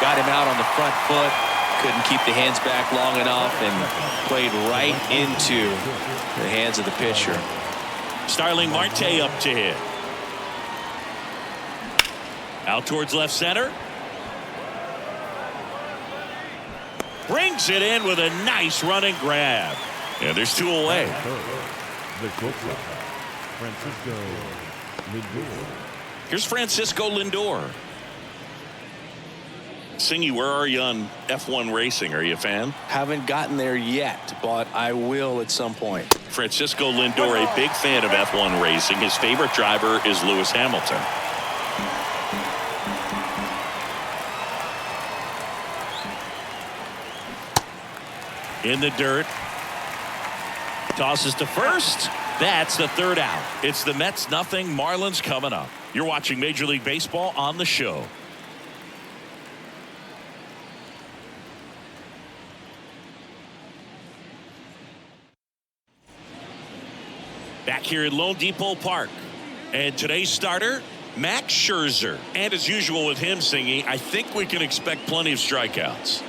Got him out on the front foot. Couldn't keep the hands back long enough and played right into the hands of the pitcher. Starling Marte up to hit. Out towards left center. Brings it in with a nice running grab. And there's two away. Here's Francisco Lindor. Singy, where are you on F1 racing? Are you a fan? Haven't gotten there yet, but I will at some point. Francisco Lindor, a big fan of F1 racing. His favorite driver is Lewis Hamilton. In the dirt. Tosses to first. That's the third out. It's the Mets 0, Marlins coming up. You're watching Major League Baseball on the show. Back here at Lone Depot Park. And today's starter, Max Scherzer. And as usual with him singing, I think we can expect plenty of strikeouts.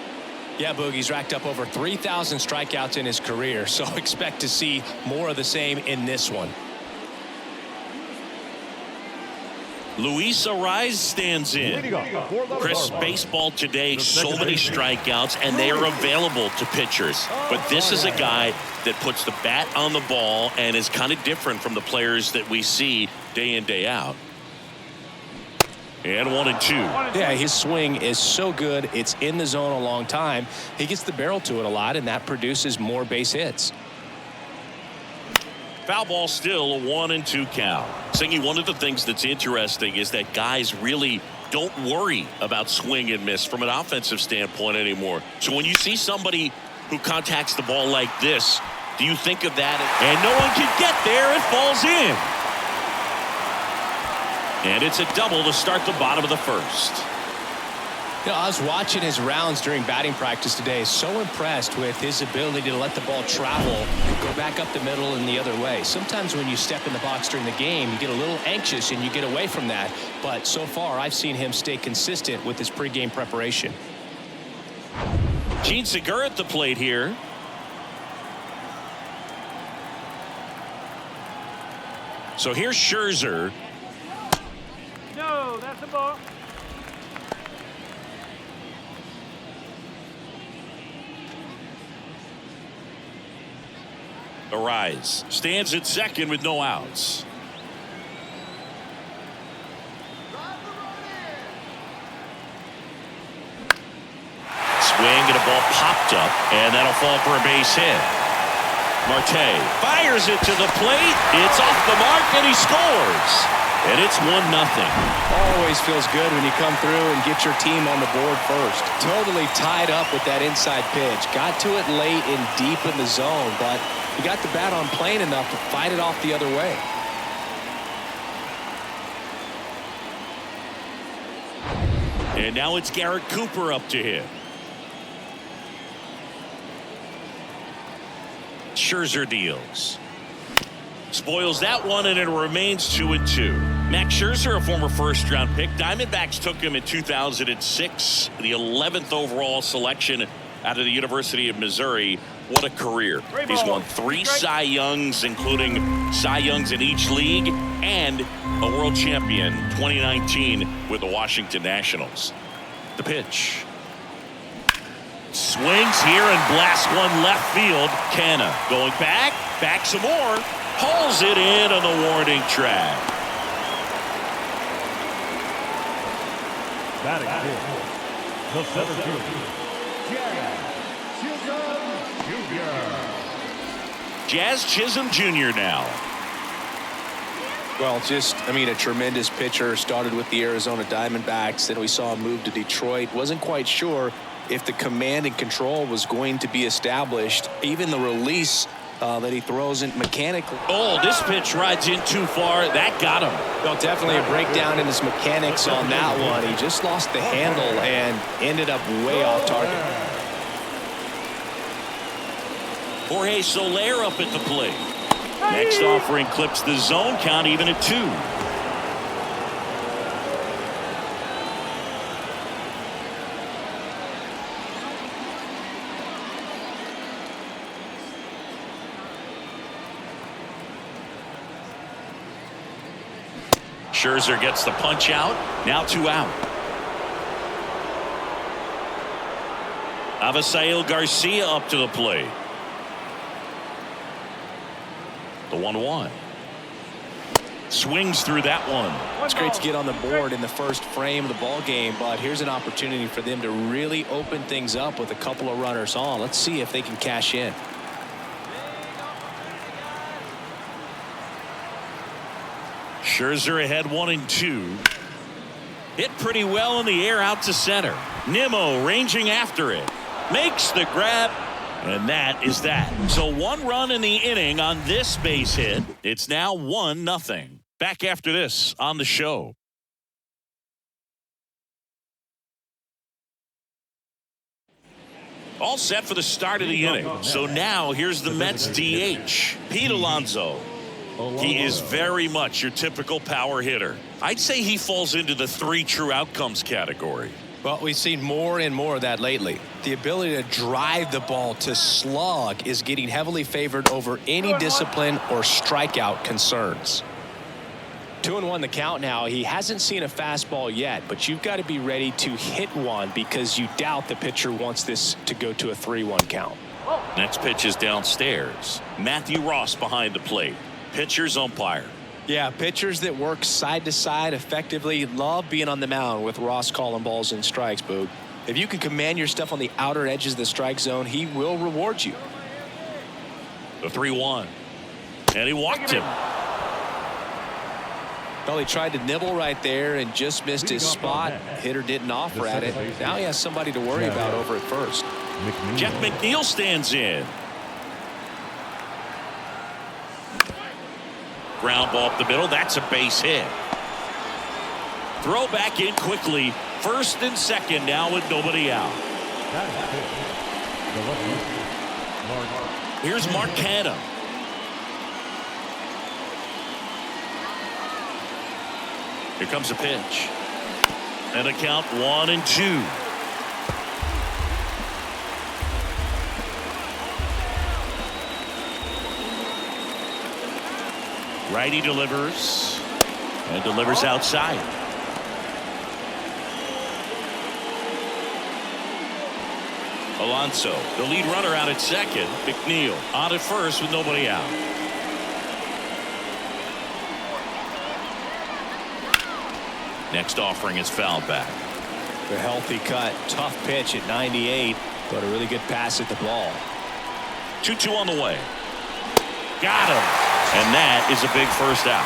Yeah, Boogie's racked up over 3,000 strikeouts in his career, so expect to see more of the same in this one. Luis Ariz stands in. Chris, baseball today, so many strikeouts, and they are available to pitchers. But this is a guy that puts the bat on the ball and is kind of different from the players that we see day in, day out. And 1-2. Yeah, his swing is so good. It's in the zone a long time. He gets the barrel to it a lot, and that produces more base hits. Foul ball still, a 1-2 count. Singy, one of the things that's interesting is that guys really don't worry about swing and miss from an offensive standpoint anymore. So when you see somebody who contacts the ball like this, do you think of that? And no one can get there. It falls in. And it's a double to start the bottom of the first. You know, I was watching his rounds during batting practice today. So impressed with his ability to let the ball travel and go back up the middle and the other way. Sometimes when you step in the box during the game, you get a little anxious and you get away from that. But so far, I've seen him stay consistent with his pregame preparation. Gene Segura at the plate here. So here's Scherzer. No, that's a ball. Ariz stands at second with no outs. Swing and a ball popped up, and that'll fall for a base hit. Marte fires it to the plate. It's off the mark, and he scores. And it's 1-0. Always feels good when you come through and get your team on the board first. Totally tied up with that inside pitch. Got to it late and deep in the zone, but he got the bat on plane enough to fight it off the other way. And now it's Garrett Cooper up to hit. Scherzer deals. Spoils that one, and it remains 2-2. Max Scherzer, a former first-round pick. Diamondbacks took him in 2006, the 11th overall selection out of the University of Missouri. What a career. He's won 3 Cy Youngs, including Cy Youngs in each league, and a world champion 2019 with the Washington Nationals. The pitch. Swings here and blasts one left field. Canna going back some more. Hauls it in on the warning track. Batting fifth, the center fielder, Jazz Chisholm Jr. now. Well, a tremendous pitcher. Started with the Arizona Diamondbacks. Then we saw him move to Detroit. Wasn't quite sure if the command and control was going to be established. Even the release that he throws in mechanically. Oh, this pitch rides in too far. That got him. Well, definitely a breakdown in his mechanics on that one. He just lost the handle and ended up way off target. Jorge Soler up at the plate. Next offering clips the zone count even at 2. Scherzer gets the punch out. Now 2 out. Avisail Garcia up to the plate. The 1-1. Swings through that one. It's great to get on the board in the first frame of the ball game, but here's an opportunity for them to really open things up with a couple of runners on. Let's see if they can cash in. Scherzer ahead 1-2. Hit pretty well in the air out to center. Nimmo ranging after it. Makes the grab. And that is that. So 1 run in the inning on this base hit. It's now 1-0. Back after this on the show. All set for the start of the inning. So now here's the Mets DH, Pete Alonso. He is very much your typical power hitter. I'd say he falls into the 3 true outcomes category. Well, we've seen more and more of that lately. The ability to drive the ball to slug is getting heavily favored over any discipline or strikeout concerns. 2-1 the count now. He hasn't seen a fastball yet, but you've got to be ready to hit one because you doubt the pitcher wants this to go to a 3-1 count. Next pitch is downstairs. Matthew Ross behind the plate. Pitcher's umpire. Yeah, pitchers that work side to side effectively love being on the mound with Ross calling balls and strikes, Boog. If you can command your stuff on the outer edges of the strike zone, he will reward you. The 3-1. And he walked him. Well, he tried to nibble right there and just missed his spot. Hitter didn't offer at it. Now he has somebody to worry about over at first. Jeff McNeil stands in. Ground ball up the middle. That's a base hit. Throw back in quickly. First and second now with nobody out. Here's Mark Canha. Here comes a pitch. And a count 1-2. Righty delivers. And delivers outside. Alonso, the lead runner out at second. McNeil on at first with nobody out. Next offering is fouled back. A healthy cut. Tough pitch at 98, but a really good pass at the ball. 2-2 on the way. Got him. And that is a big first out.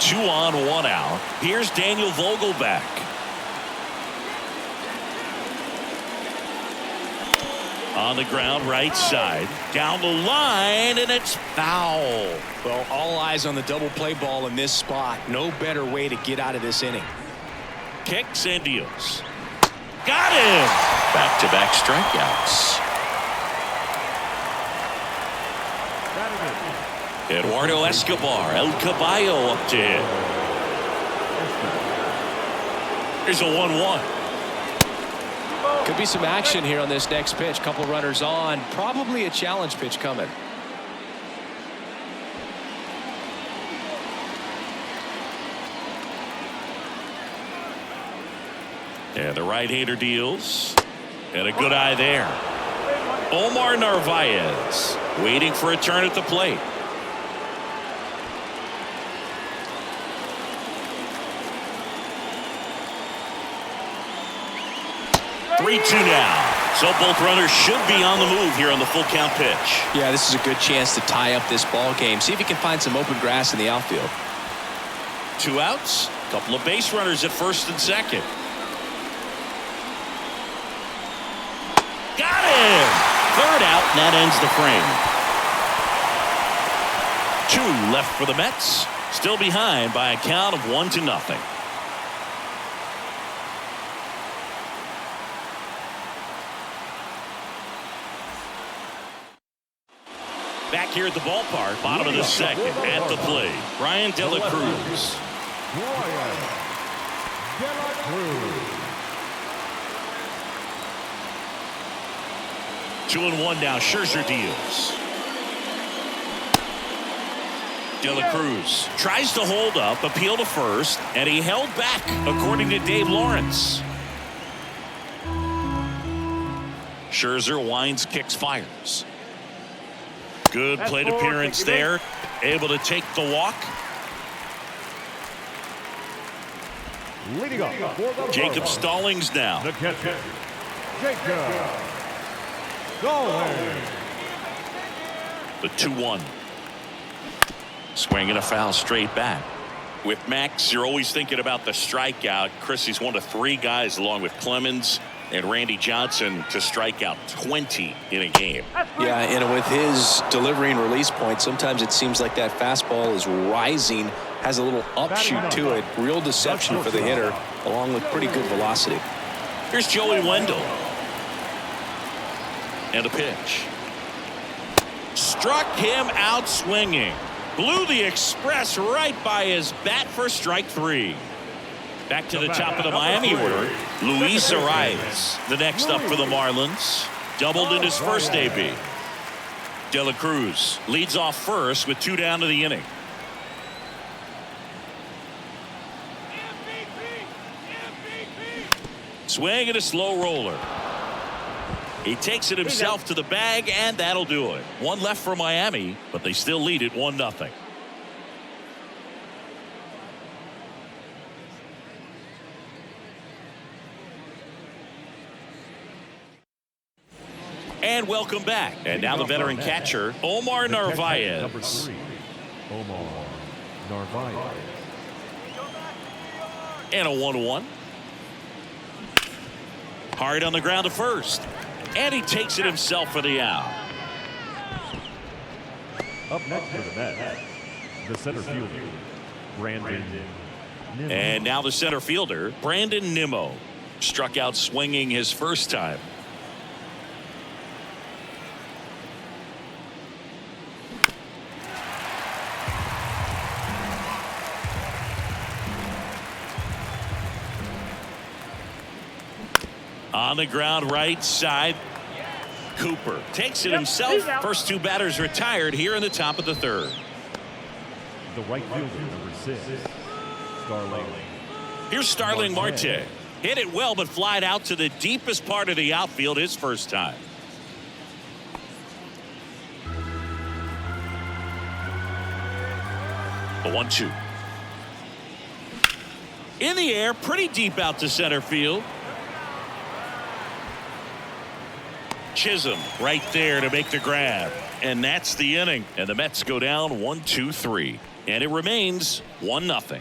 2 on, 1 out. Here's Daniel Vogelback. On the ground, right side. Down the line, and it's foul. Well, all eyes on the double play ball in this spot. No better way to get out of this inning. Kicks and deals. Got him. Back-to-back strikeouts. Eduardo Escobar, El Caballo up to him. Here's a 1-1. Could be some action here on this next pitch. Couple runners on. Probably a challenge pitch coming. And the right-hander deals. And a good eye there. Omar Narvaez waiting for a turn at the plate. Three-2 now. So both runners should be on the move here on the full count pitch. Yeah, this is a good chance to tie up this ball game. See if he can find some open grass in the outfield. 2 outs. Couple of base runners at first and second. Got him. Third out, and that ends the frame. 2 left for the Mets. Still behind by a count of 1-0. Back here at the ballpark, bottom of the second, at the plate, Brian De La Cruz. 2-1 now. Scherzer deals. De La Cruz tries to hold up, appeal to first, and he held back, according to Dave Lawrence. Scherzer winds, kicks, fires. Good plate appearance there. Able to take the walk. Leading off for the Jacob Marlins, Stallings now. the catcher, Jacob Stallings. The 2-1. Swinging a foul straight back. With Max, you're always thinking about the strikeout. Chris, he's one of 3 guys, along with Clemens and Randy Johnson, to strike out 20 in a game. Yeah, and with his delivery and release point, sometimes it seems like that fastball is rising, has a little upshoot to it. Real deception for the hitter, along with pretty good velocity. Here's Joey Wendell. And a pitch. Struck him out swinging. Blew the express right by his bat for strike 3. Back to the top of the Miami order. Luis Arias, the next up for the Marlins. Doubled in his first AB. De La Cruz leads off first with 2 down to the inning. Swing and a slow roller. He takes it himself to the bag, and that'll do it. 1 left for Miami, but they still lead it 1-0. And welcome back. And now the veteran catcher, Omar Narvaez. Number 3, Omar Narvaez. And a 1-1. Hard on the ground to first. And he takes it himself for the out. Up next for the Mets, the center fielder, Brandon Nimmo. And now the center fielder, Brandon Nimmo. Struck out swinging his first time. On the ground right side. Cooper takes it himself. First 2 batters retired here in the top of the 3rd. The right fielder, number 6, Starling. Here's Starling Marte. Hit it well, but flied out to the deepest part of the outfield his first time. The 1-2. In the air, pretty deep out to center field. Chisholm right there to make the grab. And that's the inning. And the Mets go down 1-2-3. And it remains 1-0.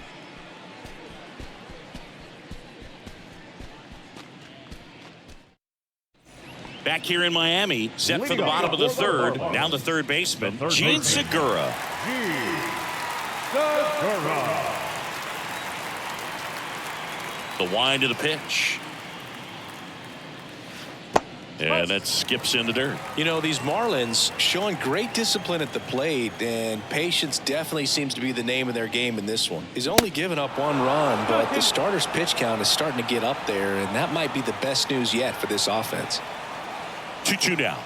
Back here in Miami, set for the bottom of the 3rd. Down to third baseman, Gene Segura. The wind of the pitch. And that skips in the dirt. You know, these Marlins showing great discipline at the plate, and patience definitely seems to be the name of their game in this one. He's only given up 1 run, but the starter's pitch count is starting to get up there, and that might be the best news yet for this offense. 2-2 now.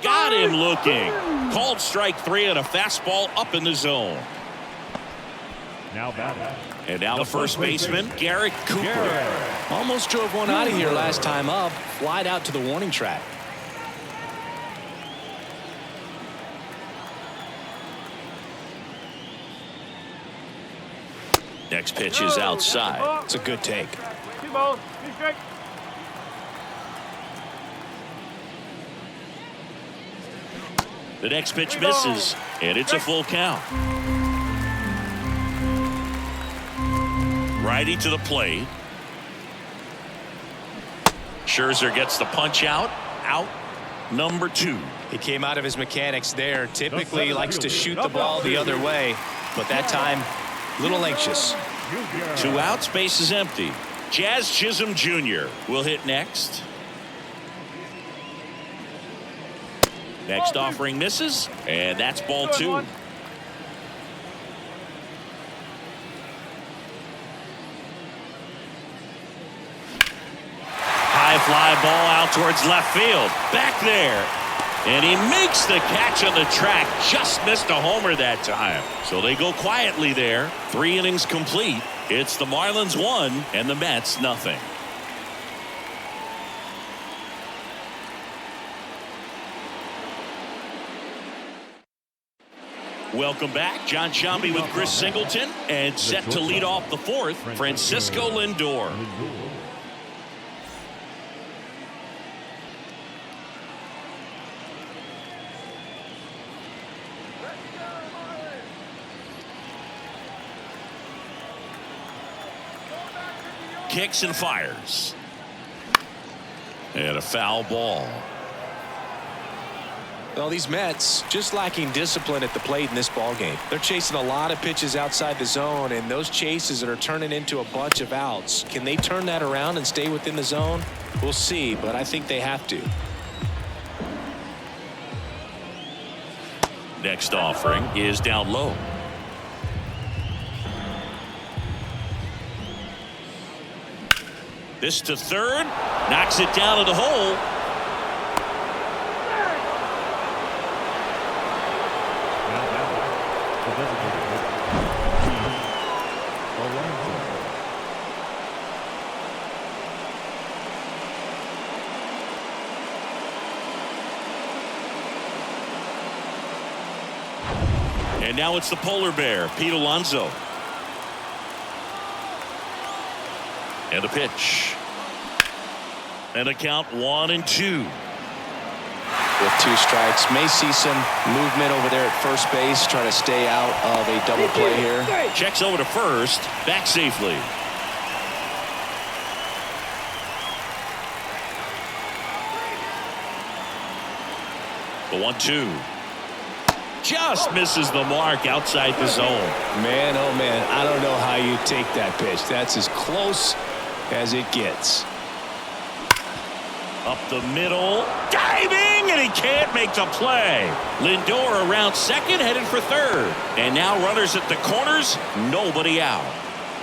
Got him looking. Called strike 3 and a fastball up in the zone. Now batting. And now the first baseman, Garrett Cooper. Almost drove one out of here last time up. Flied out to the warning track. Next pitch is outside. It's a good take. The next pitch misses, and it's a full count. Righty to the plate. Scherzer gets the punch out. Out number 2. He came out of his mechanics there. Typically likes to shoot the ball the other way, but that time a little anxious. 2 outs, base is empty. Jazz Chisholm Jr. will hit next. Next offering misses, and that's ball 2. High fly ball out towards left field. Back there. And he makes the catch on the track. Just missed a homer that time. So they go quietly there. 3 innings complete. It's the Marlins 1 and the Mets nothing. Welcome back. John Shambi with Chris Singleton. And set to lead off the 4th, Francisco Lindor. Kicks and fires. And a foul ball. Well, these Mets just lacking discipline at the plate in this ball game. They're chasing a lot of pitches outside the zone, and those chases that are turning into a bunch of outs. Can they turn that around and stay within the zone? We'll see, but I think they have to. Next offering is down low. This to third. Knocks it down in the hole. And now it's the polar bear, Pete Alonso. And the pitch. And a count 1-2. With 2 strikes, may see some movement over there at first base, try to stay out of a double play here. Checks over to first, back safely. The 1-2. Just misses the mark outside the zone. Man, oh man, I don't know how you take that pitch. That's as close as it gets. Up the middle, diving, and he can't make the play. Lindor around second, headed for third. And now runners at the corners, nobody out.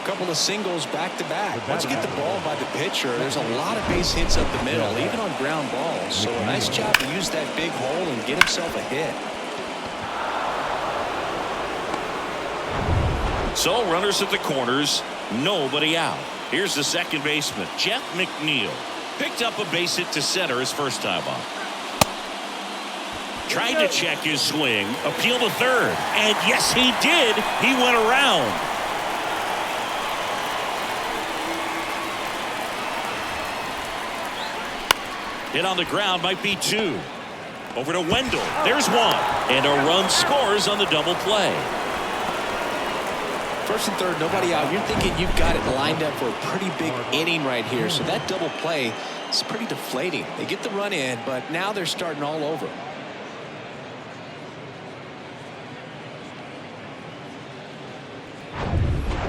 A couple of singles back to back. Once you get the ball by the pitcher, there's a lot of base hits up the middle, even on ground balls. So a nice job to use that big hole and get himself a hit. So runners at the corners, nobody out. Here's the second baseman, Jeff McNeil. Picked up a base hit to center his first time up. Tried to check his swing, appeal to third, and yes he did. He went around. Hit on the ground, might be 2. Over to Wendell, there's 1, and a run scores on the double play. First and third, nobody out. You're thinking you've got it lined up for a pretty big inning right here. So that double play is pretty deflating. They get the run in, but now they're starting all over.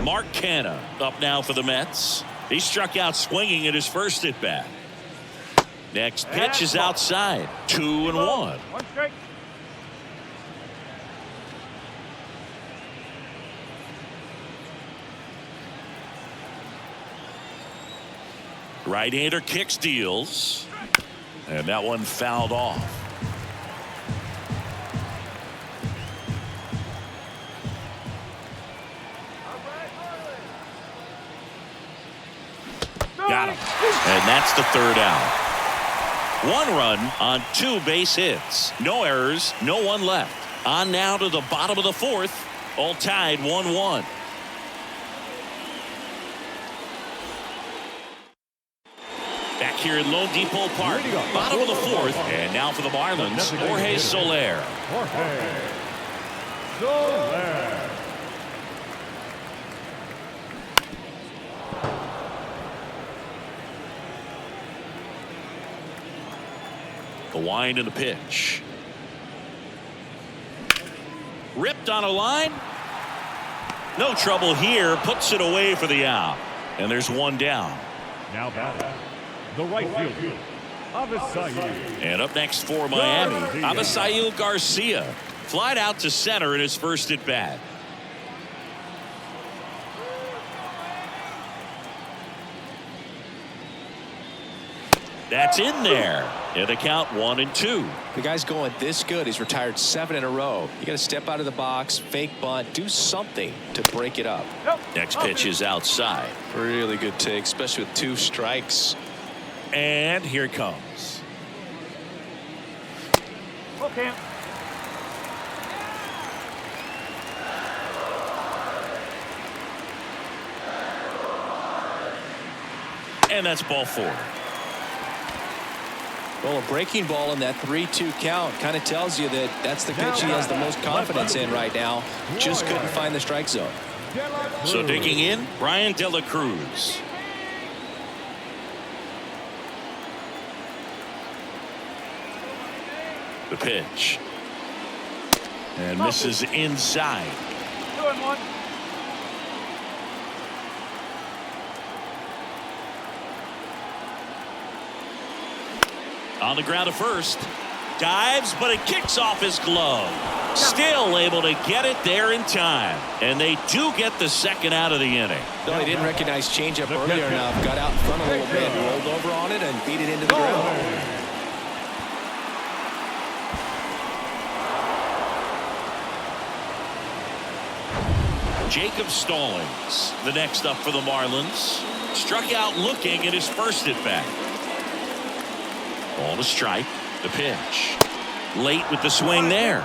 Mark Canha up now for the Mets. He struck out swinging at his first at bat. Next pitch is outside. 2-1. Right-hander kicks, deals, and that one fouled off. Got him, and that's the third out. 1 run on 2 base hits. No errors, no one left. On now to the bottom of the 4th. All tied 1-1. Back here in Lone Depot Park, bottom of the 4th, and now for the Marlins, Jorge Soler. The wind and the pitch. Ripped on a line. No trouble here, puts it away for the out. And there's 1 down. Now batting, the right fielder, Avisail. And up next for Miami, Avisail Garcia. Flied out to center in his first at bat. That's in there. And the count 1-2. The guy's going this good. He's retired 7 in a row. You got to step out of the box, fake bunt, do something to break it up. Next pitch is outside. Really good take, especially with 2 strikes. And here it comes. Okay. And that's ball 4. Well, a breaking ball in that 3-2 count kind of tells you that that's the pitch he has the most confidence in right now. Just couldn't find the strike zone. So digging in, Brian De La Cruz. The pitch. And misses inside. 2-1. On the ground to first. Dives, but it kicks off his glove. Still able to get it there in time. And they do get the second out of the inning. No, he didn't recognize changeup earlier enough. Got out in front a little bit, rolled over on it, and beat it into the ground. Jacob Stallings, the next up for the Marlins. Struck out looking at his first at bat. Ball to strike. The pitch. Late with the swing there.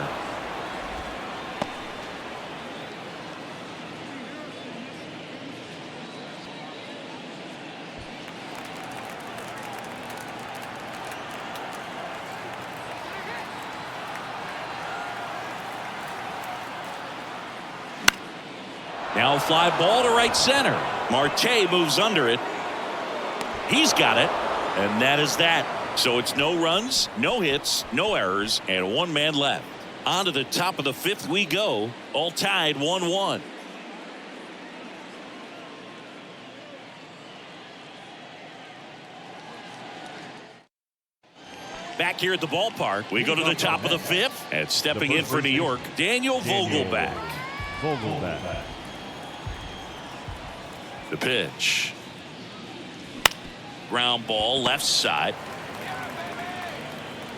Now a fly ball to right center. Marte moves under it. He's got it. And that is that. So it's no runs, no hits, no errors, and 1 man left. On to the top of the 5th we go. All tied 1-1. Back here at the ballpark, we go to the top of the 5th. And stepping in for New York, Daniel Vogelbach. The pitch. Ground ball left side.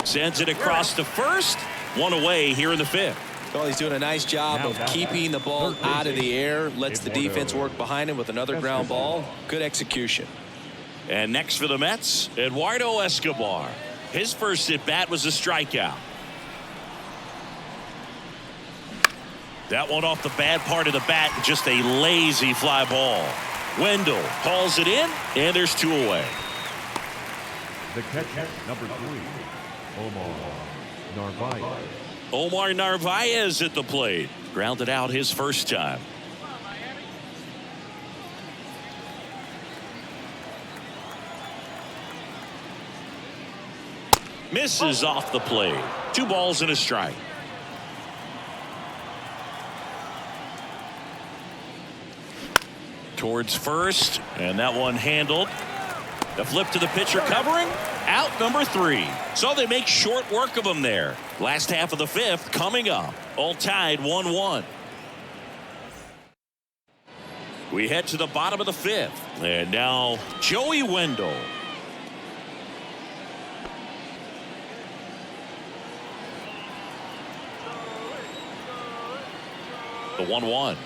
Sends it across to first. 1 away here in the 5th. Well, he's doing a nice job of keeping the ball out of the air. Lets the defense work behind him with another ground ball. Good execution. And next for the Mets, Eduardo Escobar. His first at bat was a strikeout. That one off the bad part of the bat. Just a lazy fly ball. Wendell calls it in, and there's 2 away. The catcher, number 3, Omar Narvaez. Omar Narvaez at the plate. Grounded out his first time. Misses off the plate. 2 balls and a strike. Towards first, and that one handled. The flip to the pitcher covering. Out number 3. So they make short work of him there. Last half of the 5th coming up. All tied 1-1. We head to the bottom of the 5th. And now Joey Wendell. The 1-1.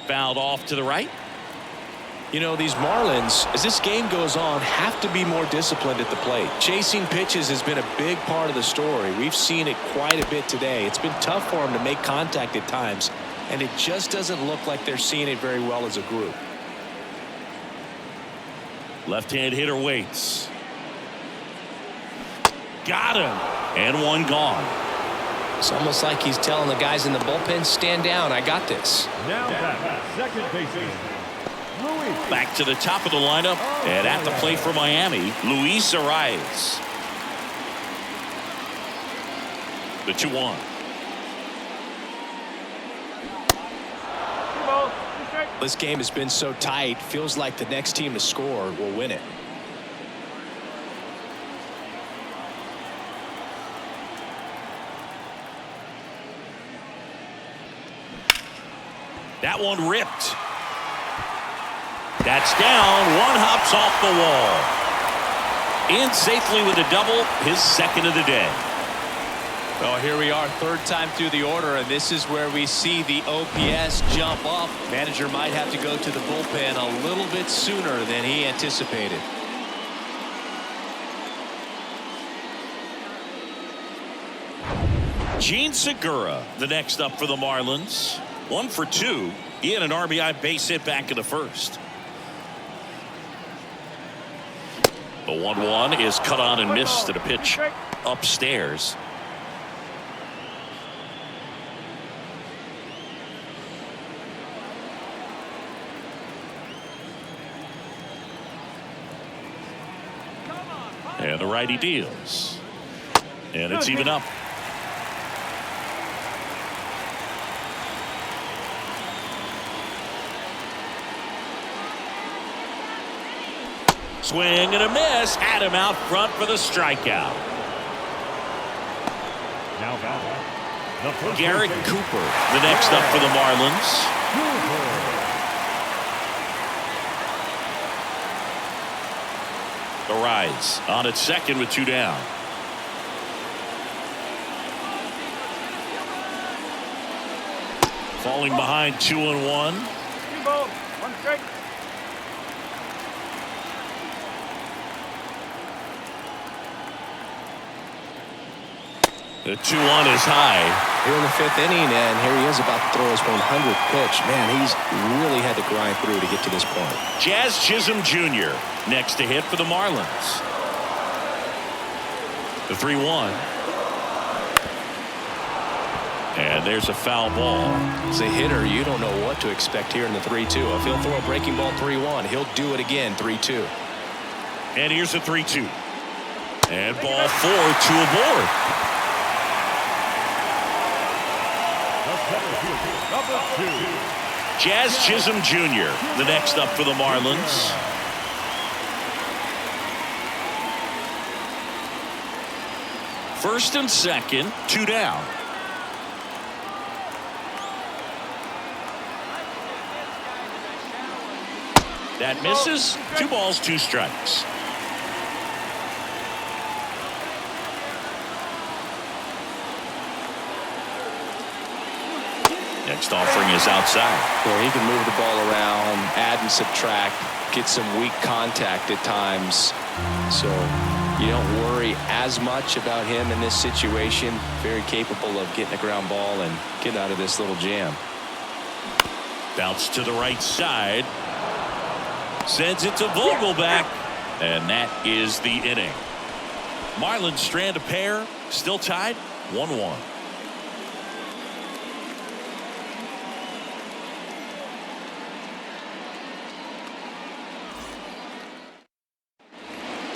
Fouled off to the right. You know, these Marlins, as this game goes on, have to be more disciplined at the plate. Chasing pitches has been a big part of the story. We've seen it quite a bit today. It's been tough for them to make contact at times, and it just doesn't look like they're seeing it very well as a group. Left-hand hitter waits. Got him. And 1 gone. It's almost like he's telling the guys in the bullpen, stand down, I got this. Now back, second baseman, Luis. Back to the top of the lineup, and at the plate for Miami, Luis Arias. The 2-1. This game has been so tight, feels like the next team to score will win it. That one ripped. That's down. 1 hops off the wall. in safely with a double, his second of the day. Well, here we are, third time through the order, and this is where we see the OPS jump up. Manager might have to go to the bullpen a little bit sooner than he anticipated. Gene Segura, the next up for the Marlins. 1 for 2. He had an RBI base hit back in the first. The 1-1 is cut on and missed at a pitch upstairs. And the righty deals. And it's even up. Swing and a miss. Had him out front for the strikeout. Now batting, Garrett Cooper, the next up for the Marlins. The rise on at second with 2 down. Falling behind 2-1. 2 balls, 1 strike. The 2-1 is high. Here in the 5th inning, and here he is about to throw his 100th pitch. Man, he's really had to grind through to get to this point. Jazz Chisholm Jr. next to hit for the Marlins. The 3-1. And there's a foul ball. As a hitter, you don't know what to expect here in the 3-2. If he'll throw a breaking ball 3-1, he'll do it again 3-2. And here's a 3-2. And ball 4, 2 aboard. Jazz Chisholm Jr. the next up for the Marlins. First and second, 2 down. That misses. 2 balls, 2 strikes. Next offering is outside. Where he can move the ball around, add and subtract, get some weak contact at times. So you don't worry as much about him in this situation. Very capable of getting a ground ball and getting out of this little jam. Bounce to the right side. Sends it to Vogelback. And that is the inning. Marlins strand a pair. Still tied 1-1.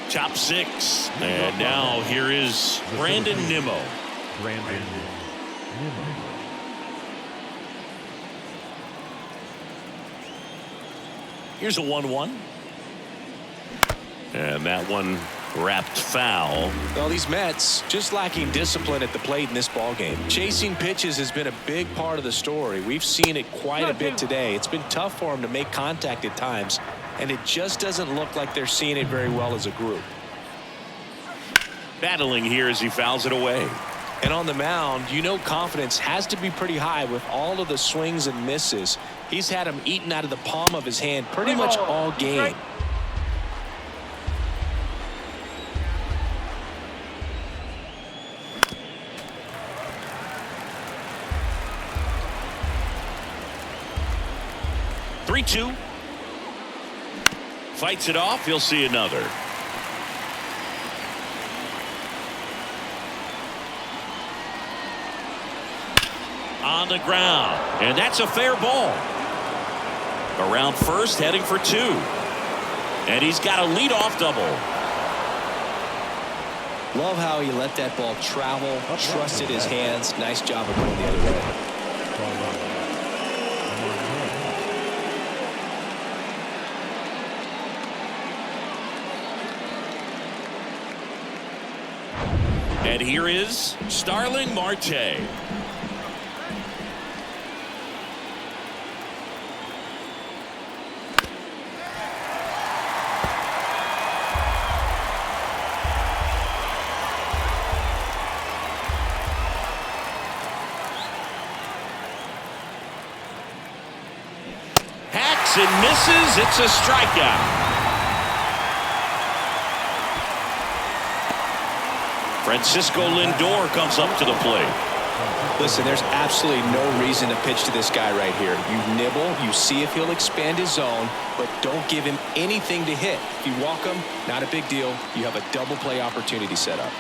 Top 6. And now here is Brandon Nimmo. Here's a 1-1. And that one wrapped foul. Well, these Mets just lacking discipline at the plate in this ball game. Chasing pitches has been a big part of the story. We've seen it quite a bit today. It's been tough for them to make contact at times, and it just doesn't look like they're seeing it very well as a group. Battling here as he fouls it away. And on the mound, you know confidence has to be pretty high with all of the swings and misses. He's had them eaten out of the palm of his hand pretty much all game. Three-two. Fights it off. He'll see another. On the ground, and that's a fair ball. Around first, heading for 2. And he's got a leadoff double. Love how he let that ball travel, trusted his hands. Nice job of going the other way. And here is Starling Marte. Swings and misses. It's a strikeout. Francisco Lindor comes up to the plate. Listen, there's absolutely no reason to pitch to this guy right here. You nibble, you see if he'll expand his zone, but don't give him anything to hit. If you walk him, not a big deal. You have a double play opportunity set up.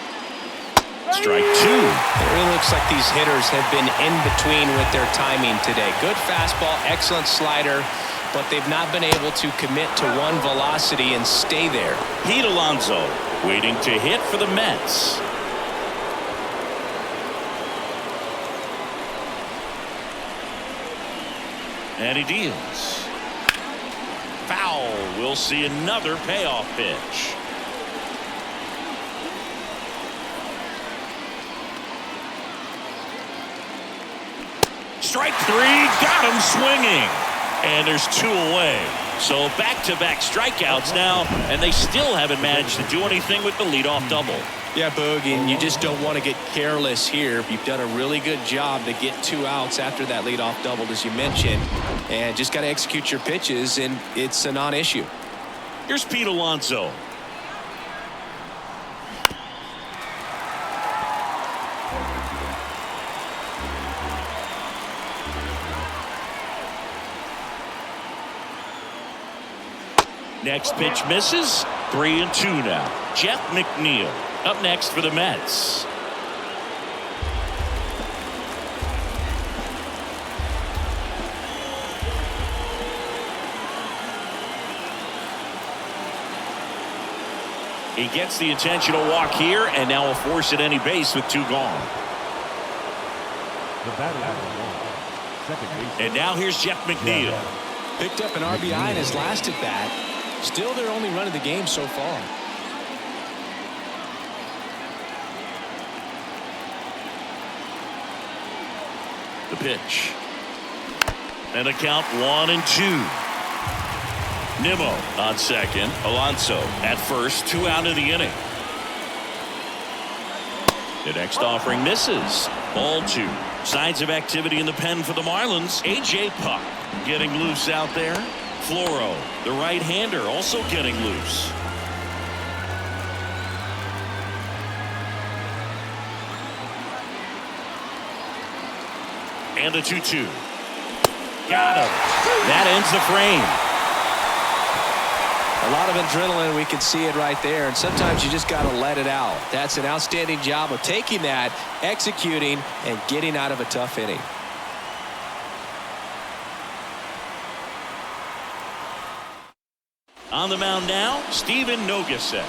Strike 2. It really looks like these hitters have been in between with their timing today. Good fastball, excellent slider, but they've not been able to commit to one velocity and stay there. Pete Alonso waiting to hit for the Mets. And he deals. Foul. We'll see another payoff pitch. Strike 3. Got him swinging. And there's 2 away. So back-to-back strikeouts now, and they still haven't managed to do anything with the leadoff double. Yeah, Boog, and you just don't want to get careless here. You've done a really good job to get 2 outs after that leadoff double, as you mentioned, and just got to execute your pitches, and it's a non-issue. Here's Pete Alonso. Next pitch misses. 3-2 now. Jeff McNeil up next for the Mets. He gets the intentional walk here, and now will force at any base with 2 gone. The batter is second base. And now here's Jeff McNeil. Picked up an RBI in his last at bat. Still their only run of the game so far. The pitch. And a count 1-2. Nimmo on second. Alonso at first. 2 out of the inning. The next offering misses. Ball 2. Signs of activity in the pen for the Marlins. A.J. Puck getting loose out there. Floro, the right-hander, also getting loose. And the 2-2. Got him. That ends the frame. A lot of adrenaline, we can see it right there, and sometimes you just got to let it out. That's an outstanding job of taking that, executing, and getting out of a tough inning. On the mound now, Steven Nogasek.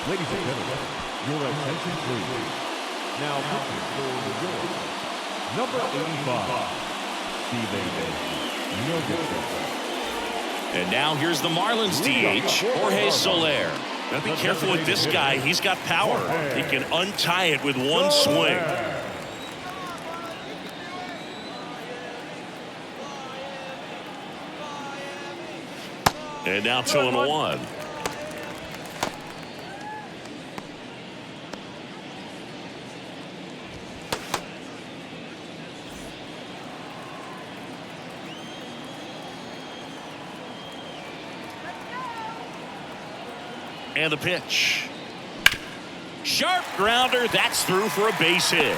Ladies and gentlemen, your attention please. Now pitching for the York, number 85, Steven Nogasek. And now here's the Marlins DH, Jorge Soler. Now be careful with this guy. He's got power. He can untie it with one swing. And now 2-1. And the pitch. Sharp grounder. That's through for a base hit.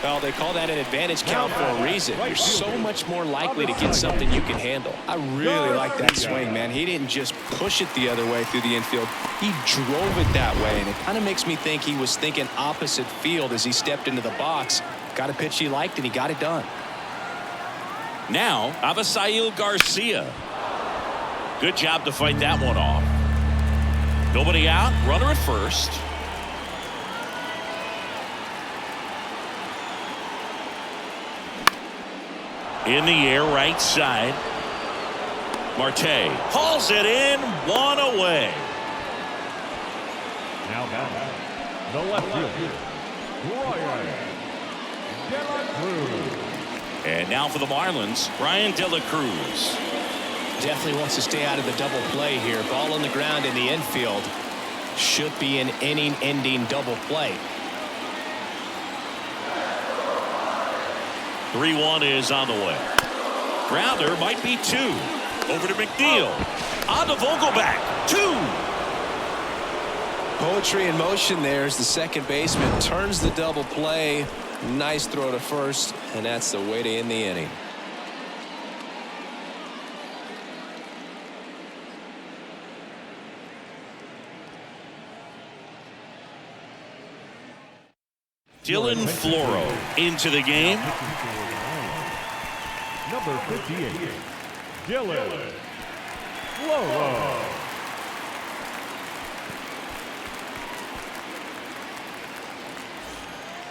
Well, they call that an advantage count for a reason. You're so much more likely to get something you can handle. I really like that swing, man. He didn't just push it the other way through the infield. He drove it that way, and it kind of makes me think he was thinking opposite field as he stepped into the box. Got a pitch he liked, and he got it done. Now, Avisail Garcia. Good job to fight that one off. Nobody out. Runner at first. In the air, right side. Marte hauls it in, 1 away. Now batting, the left fielder, Brian De La Cruz. And now for the Marlins, Brian De La Cruz. Definitely wants to stay out of the double play here. Ball on the ground in the infield. Should be an inning-ending double play. 3-1 is on the way. Grounder might be 2. Over to McNeil. On to Vogelback. 2. Poetry in motion there as the second baseman turns the double play. Nice throw to first, and that's the way to end the inning. Dylan Floro into the game. Number 58, Dylan Floro.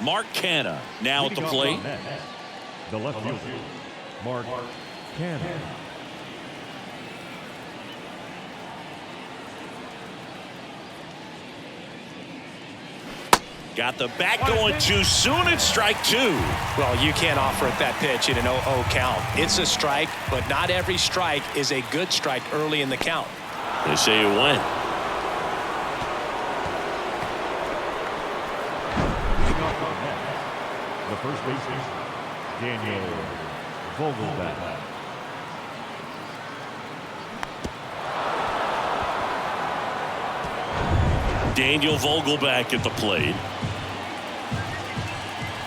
Mark Canha now at the plate. The left fielder, Mark Canha. Got the bat going too soon. It's strike 2. Well, you can't offer it that pitch in an 0-0 count. It's a strike, but not every strike is a good strike early in the count. They say you win. The first baseman, Daniel Vogelback. Daniel Vogelback at the plate.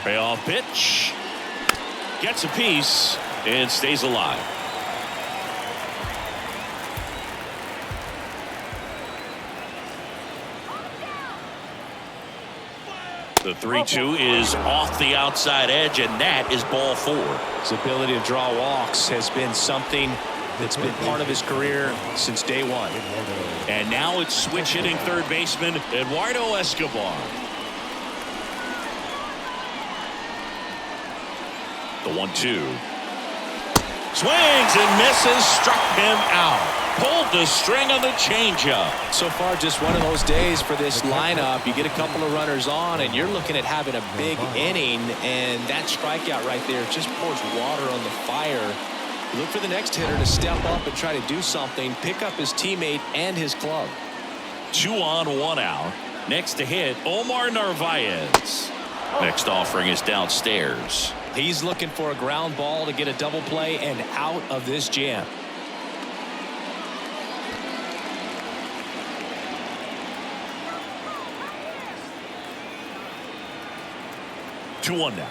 Payoff pitch. Gets a piece and stays alive. The 3-2 is off the outside edge, and that is ball 4. His ability to draw walks has been something that's been part of his career since day one. And now it's switch hitting third baseman Eduardo Escobar. The 1-2. Swings and misses, struck him out. Pulled the string on the changeup. So far, just one of those days for this lineup. You get a couple of runners on, and you're looking at having a big inning, and that strikeout right there just pours water on the fire. You look for the next hitter to step up and try to do something, pick up his teammate and his glove. 2 on, 1 out. Next to hit, Omar Narvaez. Next offering is downstairs. He's looking for a ground ball to get a double play and out of this jam. Two-one now.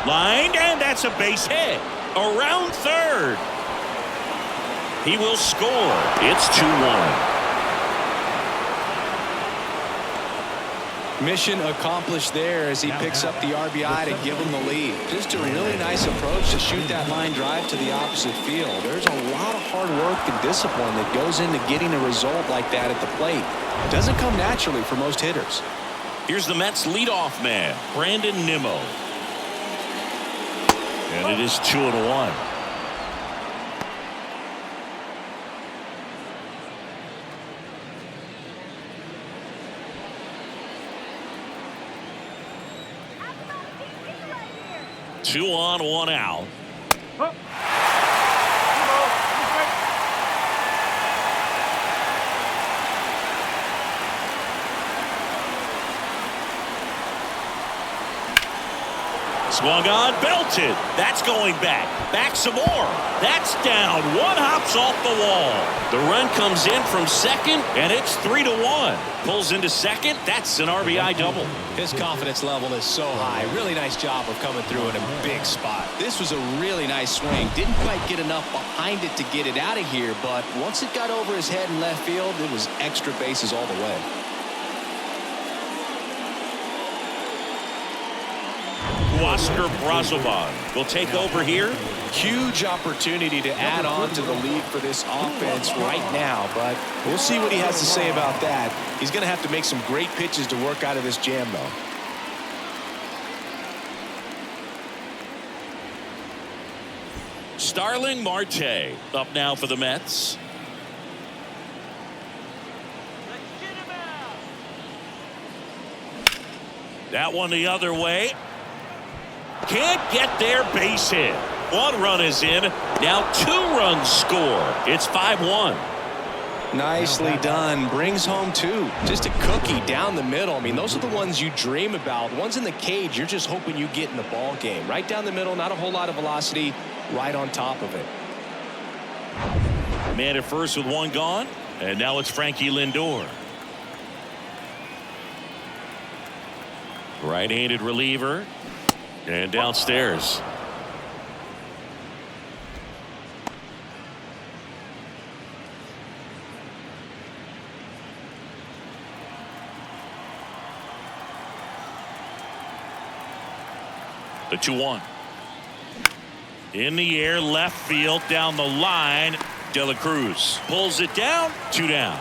Lined, and that's a base hit. Around third. He will score. It's 2-1. Mission accomplished there as he picks up the RBI to give him the lead. Just a really nice approach to shoot that line drive to the opposite field. There's a lot of hard work and discipline that goes into getting a result like that at the plate. It doesn't come naturally for most hitters. Here's the Mets leadoff man, Brandon Nimmo. And it is 2-1. Two on, 1 out. Swung on, belted. That's going back. Back some more. That's down. 1 hops off the wall. The run comes in from second, and it's 3-1. Pulls into second. That's an RBI double. His confidence level is so high. Really nice job of coming through in a big spot. This was a really nice swing. Didn't quite get enough behind it to get it out of here, but once it got over his head in left field, it was extra bases all the way. Oscar Brazoban will take over here. Huge opportunity to add on to the lead for this offense right now, but we'll see what he has to say about that. He's going to have to make some great pitches to work out of this jam, though. Starling Marte up now for the Mets. That one the other way. Can't get there, base hit. 1 run is in. Now 2 runs score. It's 5-1. Nicely done. Brings home 2. Just a cookie down the middle. I mean, those are the ones you dream about. Ones in the cage, you're just hoping you get in the ball game. Right down the middle, not a whole lot of velocity, right on top of it. Man at first with 1 gone, and now it's Frankie Lindor. Right-handed reliever, and downstairs. The 2-1. In the air, left field, down the line. De La Cruz pulls it down. 2 down.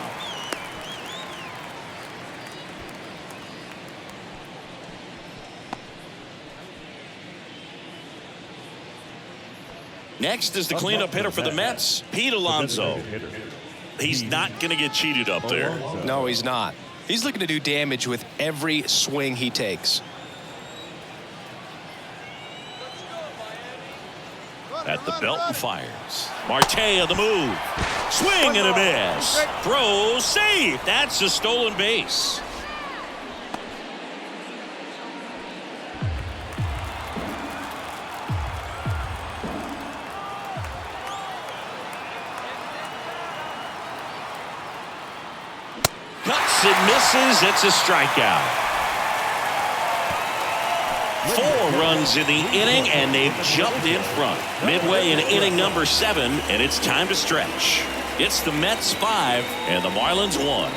Next is the cleanup hitter for the Mets, Pete Alonso. He's not going to get cheated up there. No, he's not. He's looking to do damage with every swing he takes. At the belt and fires. Marte on the move. Swing and a miss. Throw, save. That's a stolen base. Cuts and misses. It's a strikeout. 4 runs in the inning, and they've jumped in front. Midway in inning number 7, and it's time to stretch. It's the Mets 5 and the Marlins 1.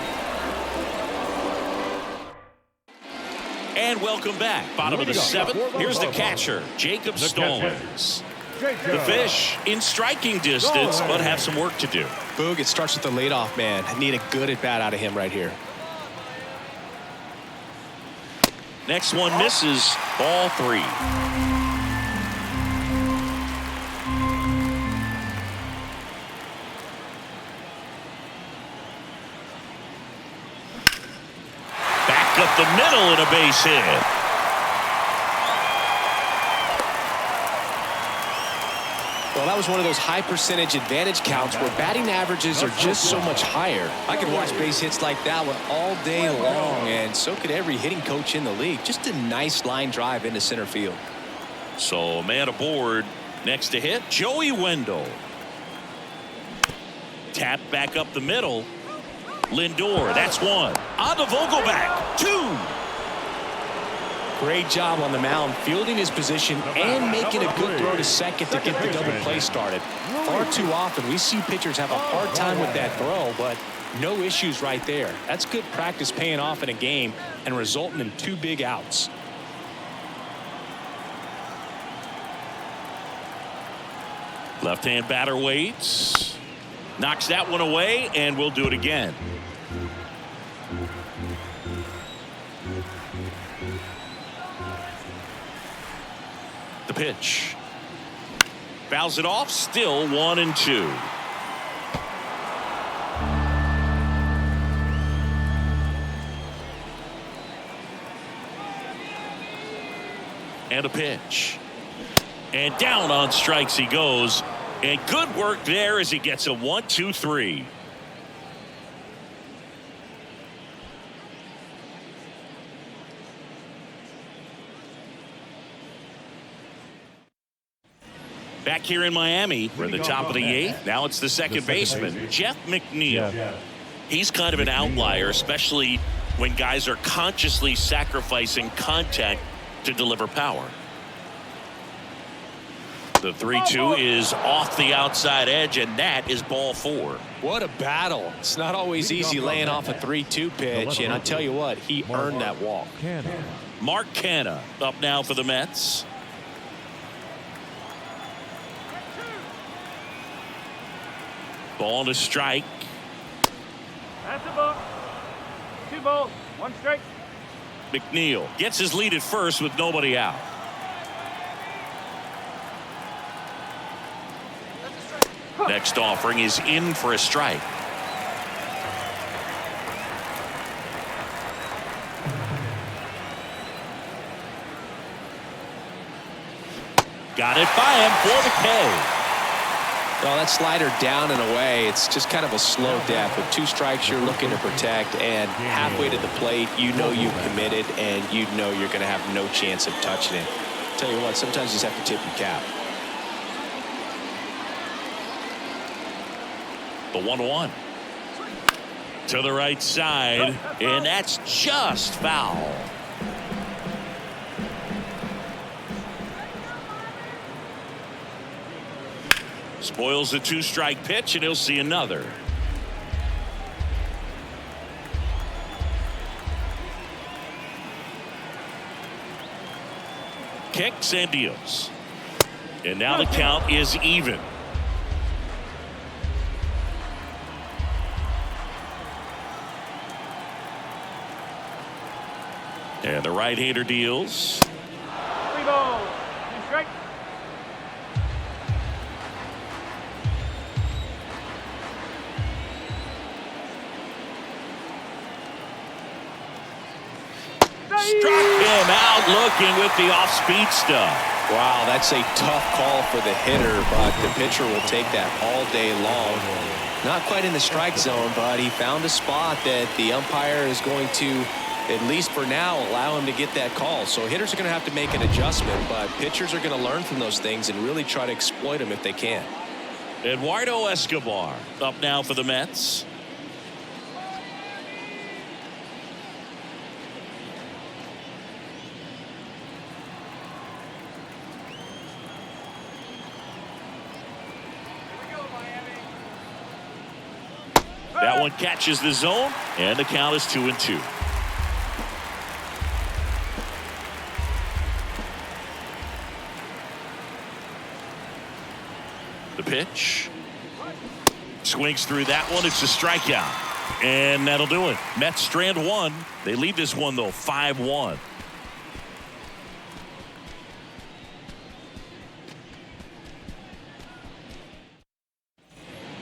And welcome back. Bottom of the 7th. Here's the catcher, Jacob Stallings. The Fish in striking distance, but have some work to do. Boog, it starts with the leadoff man. Need a good at bat out of him right here. Next one misses. Ball 3. Back up the middle and a base hit. Well, that was one of those high percentage advantage counts where batting averages are just so much higher. I could watch base hits like that one all day long, and so could every hitting coach in the league. Just a nice line drive into center field. So man aboard. Next to hit, Joey Wendell. Tap back up the middle. Lindor, that's 1. On the Vogelback, 2. Great job on the mound, fielding his position and making a good throw to second to get the double play started. Far too often we see pitchers have a hard time with that throw, but no issues right there. That's good practice paying off in a game and resulting in 2 big outs. Left-hand batter waits. Knocks that one away, and we'll do it again. The pitch. Fouls it off. Still 1-2. And a pitch. And down on strikes he goes. And good work there as he gets a 1-2-3. Back here in Miami, we're at the top of the 8th. Now it's the second baseman, Jeff McNeil. He's kind of an outlier, especially when guys are consciously sacrificing contact to deliver power. The 3-2 is off the outside edge, and that is ball 4. What a battle. It's not always easy laying off a 3-2 pitch, and I tell you what, he earned that walk. Mark Canha up now for the Mets. Ball to strike. That's a ball. 2 balls, 1 strike. McNeil gets his lead at first with nobody out. Next offering is in for a strike. Got it by him for the K. Well, that slider down and away, it's just kind of a slow death. With 2 strikes, you're looking to protect, and halfway to the plate, you know you've committed, and you know you're going to have no chance of touching it. Tell you what, sometimes you just have to tip your cap. The 1-1. To the right side, and that's just foul. Spoils the 2-strike pitch, and he'll see another. Kicks and deals. And now the count is even. And the right-hander deals. 3 balls, 2 strikes. Struck him out looking with the off-speed stuff. Wow, that's a tough call for the hitter, but the pitcher will take that all day long. Not quite in the strike zone, but he found a spot that the umpire is going to, at least for now, allow him to get that call. So hitters are going to have to make an adjustment, but pitchers are going to learn from those things and really try to exploit them if they can. Eduardo Escobar up now for the Mets. That one catches the zone, and the count is 2-2. The pitch. Swings through that one. It's a strikeout. And that'll do it. Mets strand 1. They lead this one, though, 5-1.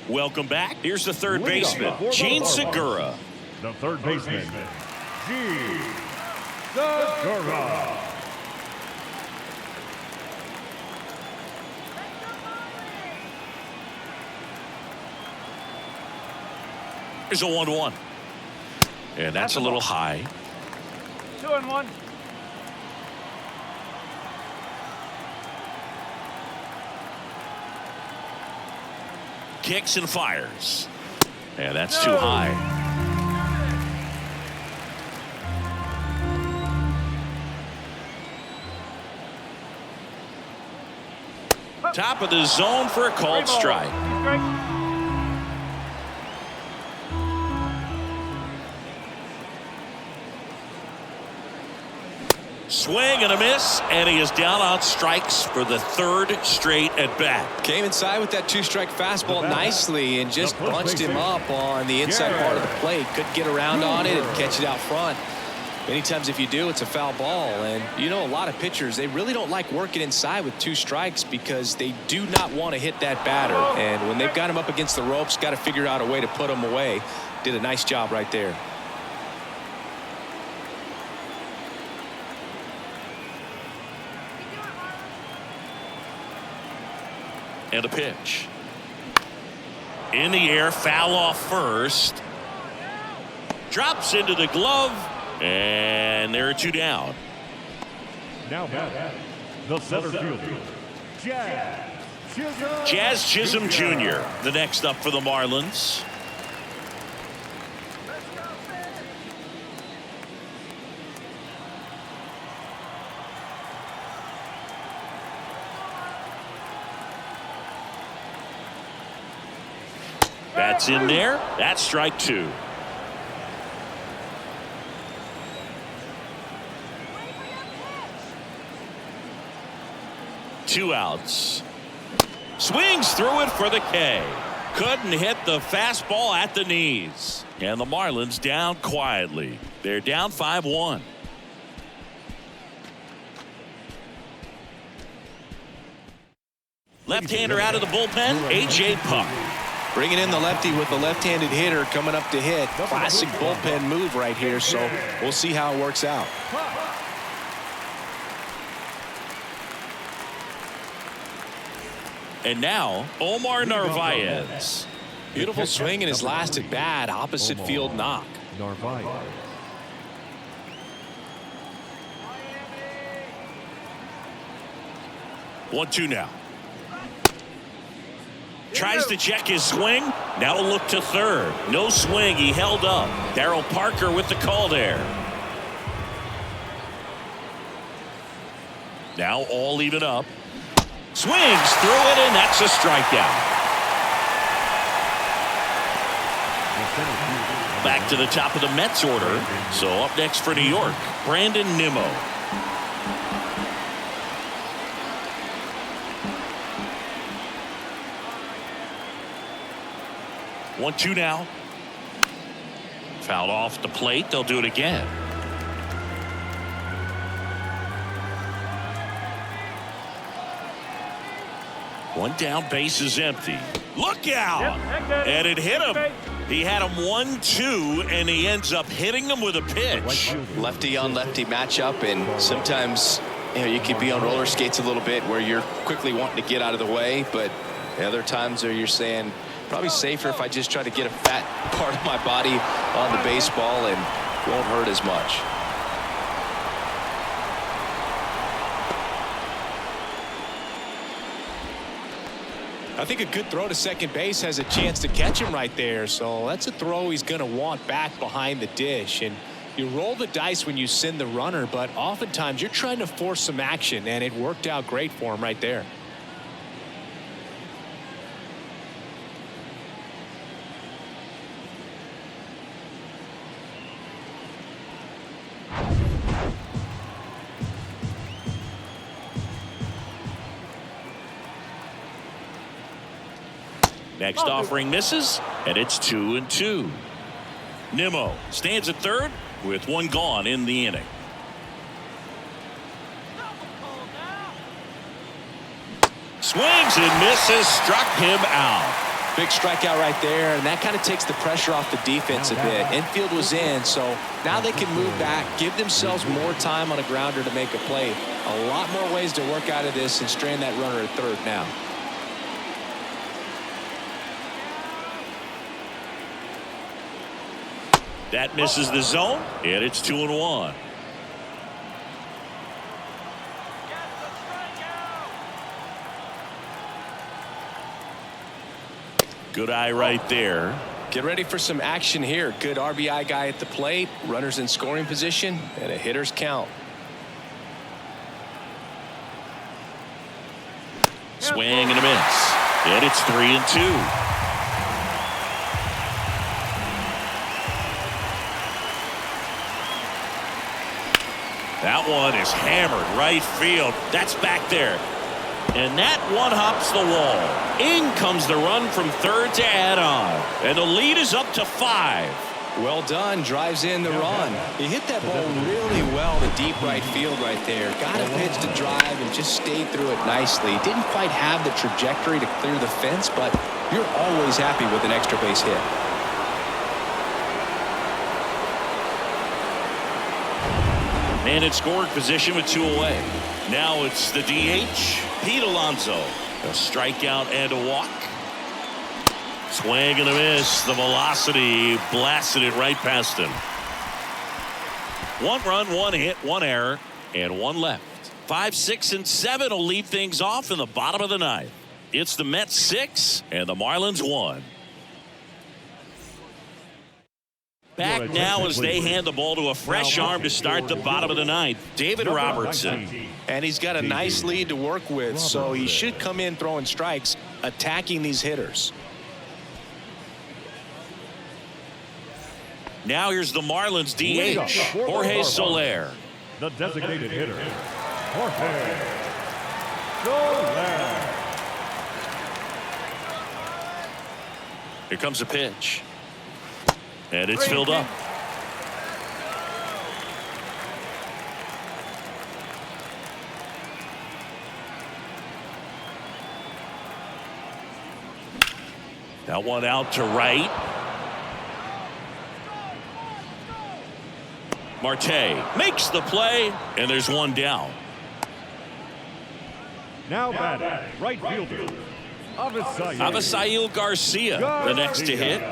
Welcome back. Here's the third baseman, Gene Segura. The third baseman, Gene Segura. Here's a 1-1. And that's a little high. 2-1. Kicks and fires. And that's too high. Top of the zone for a called strike. 2 strikes. Swing and a miss, and he is down on strikes for the 3rd straight at bat. Came inside with that 2-strike fastball nicely and just bunched him up on the inside part of the plate. Couldn't get around on it and catch it out front. Many times if you do, it's a foul ball. And you know, a lot of pitchers, they really don't like working inside with 2 strikes because they do not want to hit that batter. And when they've got him up against the ropes, got to figure out a way to put him away. Did a nice job right there. And a pitch. In the air, foul off first. Drops into the glove, and there are 2 down. Now back, the center fielder, Jazz Chisholm Jr., the next up for the Marlins. That's in there. That's strike 2. Two outs. Swings through it for the K. Couldn't hit the fastball at the knees. And the Marlins down quietly. They're down 5-1. Left-hander out of the bullpen, A.J. Puck. Bringing in the lefty with the left-handed hitter coming up to hit. Classic bullpen move right here, so we'll see how it works out. And now Omar Narvaez. Beautiful swing in his last at bat. Opposite field knock. Narvaez. One, two now. Tries to check his swing. Now a look to third. No swing. He held up. Darryl Parker with the call there. Now all even up. Swings through it, and that's a strikeout. Back to the top of the Mets order. So up next for New York, Brandon Nimmo. One, two now. Fouled off the plate. They'll do it again. One down, base is empty. Look out! Yep, and it hit him. He had him 1-2, and he ends up hitting him with a pitch. Lefty on lefty matchup, and sometimes you could be on roller skates a little bit where you're quickly wanting to get out of the way, but the other times where you're saying probably safer if I just try to get a fat part of my body on the baseball and won't hurt as much. I think a good throw to second base has a chance to catch him right there. So that's a throw he's going to want back behind the dish. And you roll the dice when you send the runner, but oftentimes you're trying to force some action, and it worked out great for him right there. Next offering misses, and it's 2-2. Nimmo stands at third with one gone in the inning. Swings and misses, struck him out. Big strikeout right there, and that kind of takes the pressure off the defense a bit. Infield was in, so now they can move back, give themselves more time on a grounder to make a play. A lot more ways to work out of this and strand that runner at third now. That misses the zone, and it's 2-1. Good eye right there. Get ready for some action here. Good RBI guy at the plate, runners in scoring position, and a hitter's count. Swing and a miss, and it's 3-2. That one is hammered right field. That's back there. And that one hops the wall. In comes the run from third to add on. And the lead is up to 5. Well done. Drives in the run. He hit that ball really well to deep right field right there. Got a pitch to drive and just stayed through it nicely. Didn't quite have the trajectory to clear the fence, but you're always happy with an extra base hit. And in scoring position with 2 away. Now it's the DH, Pete Alonso. A strikeout and a walk. Swing and a miss. The velocity blasted it right past him. 1 run, 1 hit, 1 error, and 1 left. 5, 6, and 7 will lead things off in the bottom of the 9th. It's the Mets 6 and the Marlins 1. Back now as they hand the ball to a fresh arm to start the bottom of the 9th. David Robertson. And he's got a nice lead to work with, so he should come in throwing strikes, attacking these hitters. Now here's the Marlins DH, Jorge Soler. The designated hitter, Jorge Soler. Here comes a pitch. And it's filled up. That one out to right. Marte makes the play, and there's one down. Now batting, right fielder, Avisail Garcia, the next to hit.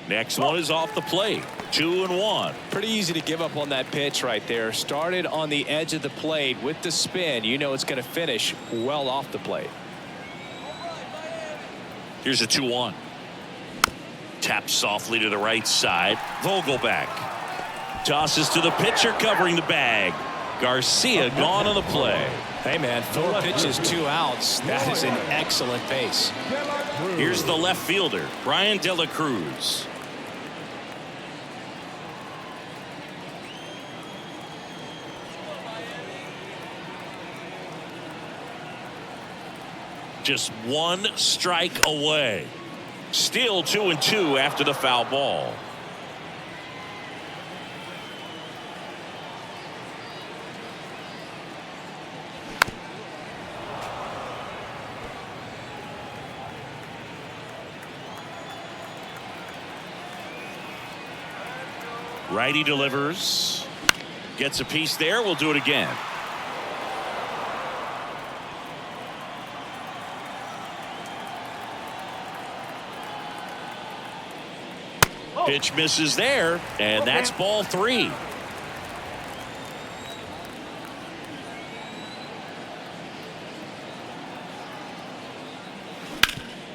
Next one is off the plate. 2-1. Pretty easy to give up on that pitch right there. Started on the edge of the plate with the spin. You know it's going to finish well off the plate. Here's a 2-1. Taps softly to the right side. Vogelback tosses to the pitcher covering the bag. Garcia gone on the play. Hey man, 4 pitches, 2 outs. That is an excellent pace. Here's the left fielder, Brian De La Cruz. Just 1 strike away. Still 2-2 after the foul ball. Righty delivers. Gets a piece there. We'll do it again. Pitch misses there, and that's ball 3.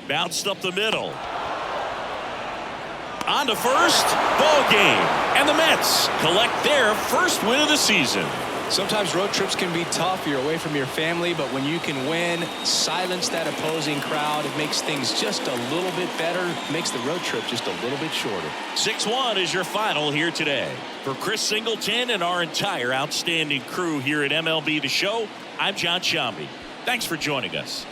Bounced up the middle. On to first. Ball game. And the Mets collect their first win of the season. Sometimes road trips can be tough. You're away from your family, but when you can win, silence that opposing crowd, it makes things just a little bit better, makes the road trip just a little bit shorter. 6-1 is your final here today. For Chris Singleton and our entire outstanding crew here at MLB The Show, I'm John Shambi. Thanks for joining us.